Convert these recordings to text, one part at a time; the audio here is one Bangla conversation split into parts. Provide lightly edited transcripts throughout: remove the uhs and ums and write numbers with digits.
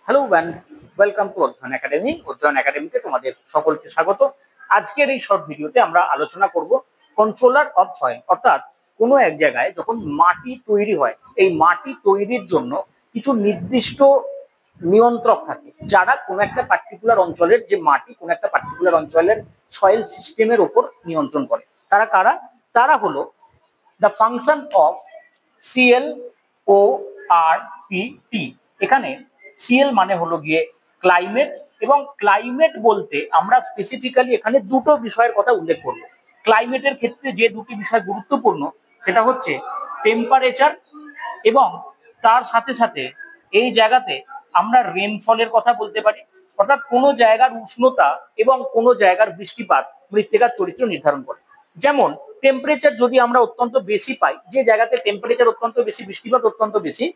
হ্যালো অ্যান্ড ওয়েলকাম টু অধ্যয়ন একাডেমি। অধ্যয়ন একাডেমিতে তোমাদের সকলকে স্বাগত। আজকের এই শর্ট ভিডিওতে আমরা আলোচনা করব কন্ট্রোলার অফ সয়েল, অর্থাৎ কোনো এক জায়গায় যখন মাটি তৈরি হয়, এই মাটি তৈরির জন্য কিছু নির্দিষ্ট নিয়ন্ত্রক থাকে, যারা কোনো একটা পার্টিকুলার অঞ্চলের যে মাটি, কোনো একটা পার্টিকুলার অঞ্চলের সয়েল সিস্টেমের উপর নিয়ন্ত্রণ করে। তারা কারা? তারা হলো দ্য ফাংশন অফ সিএল ও আর পি টি। এখানে সিএল মানে হলো গিয়ে ক্লাইমেট, এবং ক্লাইমেট বলতে আমরা স্পেসিফিক্যালি এখানে দুটো বিষয়ের কথা উল্লেখ করব। ক্লাইমেটের ক্ষেত্রে যে দুটি বিষয় গুরুত্বপূর্ণ সেটা হচ্ছে টেম্পারেচার, এবং তার সাথে সাথে এই জায়গাতে আমরা রেনফলের কথা বলতে পারি, অর্থাৎ কোনো জায়গার উষ্ণতা এবং কোনো জায়গার বৃষ্টিপাত মৃত্তিকার চরিত্র নির্ধারণ করে। যেমন টেম্পারেচার যদি আমরা অত্যন্ত বেশি পাই, যে জায়গাতে টেম্পারেচার অত্যন্ত বেশি, বৃষ্টিপাত অত্যন্ত বেশি,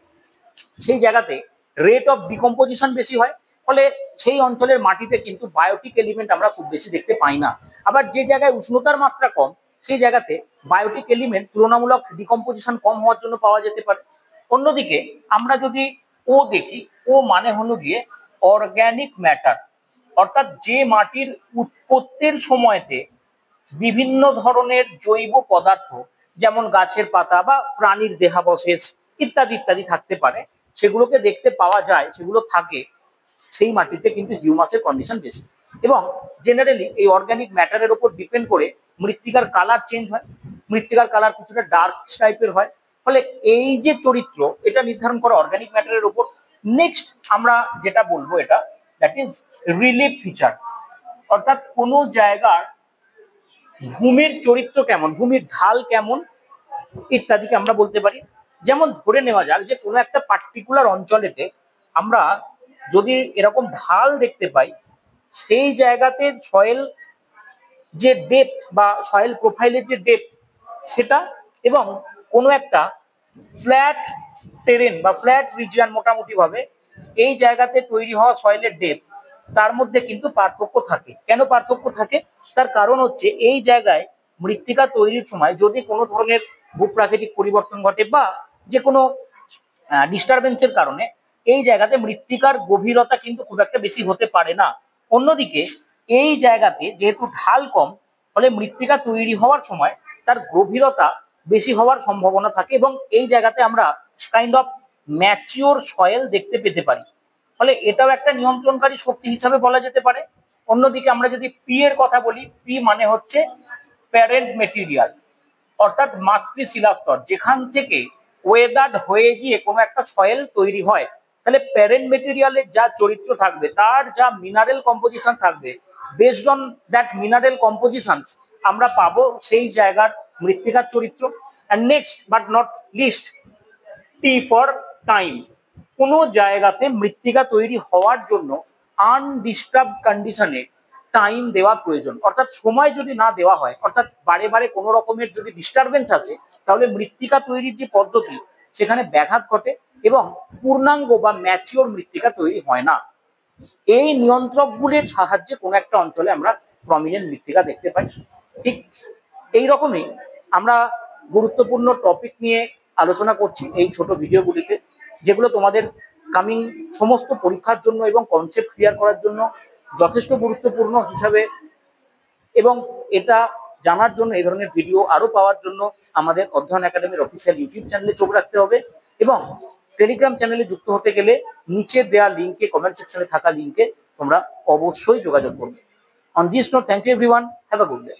সেই জায়গাতে রেট অফ ডিকম্পোজিশন বেশি হয়, ফলে সেই অঞ্চলের মাটিতে কিন্তু বায়োটিক এলিমেন্ট আমরা খুব বেশি দেখতে পাই না। আবার যে জায়গায় উষ্ণতার মাত্রা কম, সেই জায়গাতে বায়োটিক এলিমেন্ট তুলনামূলক ডিকম্পোজিশন কম হওয়ার জন্য পাওয়া যেতে পারে। অন্যদিকে আমরা যদি ও দেখি, ও মানে হলো গিয়ে অর্গানিক ম্যাটার, অর্থাৎ যে মাটির উৎপত্তির সময়তে বিভিন্ন ধরনের জৈব পদার্থ, যেমন গাছের পাতা বা প্রাণীর দেহাবশেষ ইত্যাদি ইত্যাদি থাকতে পারে, সেগুলোকে দেখতে পাওয়া যায়, সেগুলো থাকে, সেই মাটিতে কিন্তু হিউমাসের কন্ডিশন বেশি। এবং জেনারেলি এই অর্গানিক ম্যাটারের উপর ডিপেন্ড করে মৃত্তিকার কালার চেঞ্জ হয়, মৃত্তিকার কালার কিছুটা ডার্ক টাইপের হয়, ফলে এই যে চরিত্র এটা নির্ধারণ করা অর্গানিক ম্যাটারের উপর। নেক্সট আমরা যেটা বলবো, এটা দ্যাট ইজ রিলিফ ফিচার, অর্থাৎ কোনো জায়গার ভূমির চরিত্র কেমন, ভূমির ঢাল কেমন ইত্যাদিকে আমরা বলতে পারি। যেমন ধরে নেওয়া যাক যে কোনো একটা পার্টিকুলার অঞ্চলেতে আমরা যদি এরকম ঢাল দেখতে পাই, সেই জায়গাতে সয়েল যে ডেপথ বা সয়েল প্রোফাইলের যে ডেপথ সেটা, এবং কোনো একটা ফ্ল্যাট টেরেন বা ফ্ল্যাট রিজিয়ন মোটামুটি ভাবে এই জায়গাতে তৈরি হওয়া সয়েলের ডেপথ, তার মধ্যে কিন্তু পার্থক্য থাকে। কেন পার্থক্য থাকে? তার কারণ হচ্ছে এই জায়গায় মৃত্তিকা তৈরির সময় যদি কোনো ধরনের ভূপ্রাকৃতিক পরিবর্তন ঘটে বা যে কোনো ডিস্টারবেন্সের কারণে এই জায়গাতে মৃত্তিকার গভীরতা কিন্তু খুব একটা বেশি হতে পারে না। অন্যদিকে এই জায়গাতে যেহেতু ঢাল কম, ফলে মৃত্তিকা তৈরি হওয়ার সময় তার গভীরতা বেশি হওয়ার সম্ভাবনা থাকে, এবং এই জায়গাতে আমরা কাইন্ড অফ ম্যাচিওর সয়েল দেখতে পেতে পারি। ফলে এটাও একটা নিয়ন্ত্রণকারী শক্তি হিসাবে বলা যেতে পারে। অন্যদিকে আমরা যদি পি এর কথা বলি, পি মানে হচ্ছে প্যারেন্ট মেটেরিয়াল, অর্থাৎ মাতৃশিলা স্তর, যেখান থেকে ওয়েদার্ড হয়ে গিয়ে কোনো একটা সয়েল তৈরি হয়। তাহলে প্যারেন্ট মেটেরিয়ালের যা চরিত্র থাকবে, তার যা মিনারেল কম্পোজিশন থাকবে, based on that mineral composition আমরা পাবো সেই জায়গার মৃত্তিকার চরিত্র। And next but not list, T for time. কোনো জায়গাতে মৃত্তিকা তৈরি হওয়ার জন্য আনডিস্টার্ব কন্ডিশনে টাইম দেওয়া প্রয়োজন, অর্থাৎ সময় যদি না দেওয়া হয়, অর্থাৎ বারে বারে কোনো রকমের যদি ডিস্টারবেন্স আছে, তাহলে মৃত্তিকা তৈরির যে পদ্ধতি সেখানে ব্যাঘাত ঘটে এবং পূর্ণাঙ্গ বা ম্যাচিওর মৃত্তিকা তৈরি হয় না। এই নিয়ন্ত্রকগুলির সাহায্যে কোনো একটা অঞ্চলে আমরা প্রমিনেন্ট মৃত্তিকা দেখতে পাই। ঠিক এইরকমই আমরা গুরুত্বপূর্ণ টপিক নিয়ে আলোচনা করছি এই ছোট ভিডিওগুলিতে, যেগুলো তোমাদের কামিং সমস্ত পরীক্ষার জন্য এবং কনসেপ্ট ক্লিয়ার করার জন্য যথেষ্ট গুরুত্বপূর্ণ হিসাবে। এবং এটা জানার জন্য, এই ধরনের ভিডিও আরো পাওয়ার জন্য আমাদের অধ্যয়ন একাডেমির অফিসিয়াল ইউটিউব চ্যানেলে চোখ রাখতে হবে, এবং টেলিগ্রাম চ্যানেলে যুক্ত হতে গেলে নিচে দেওয়া লিঙ্কে, কমেন্ট সেকশনে থাকা লিঙ্কে তোমরা অবশ্যই যোগাযোগ করবে। On this note, thank you everyone, have a good day.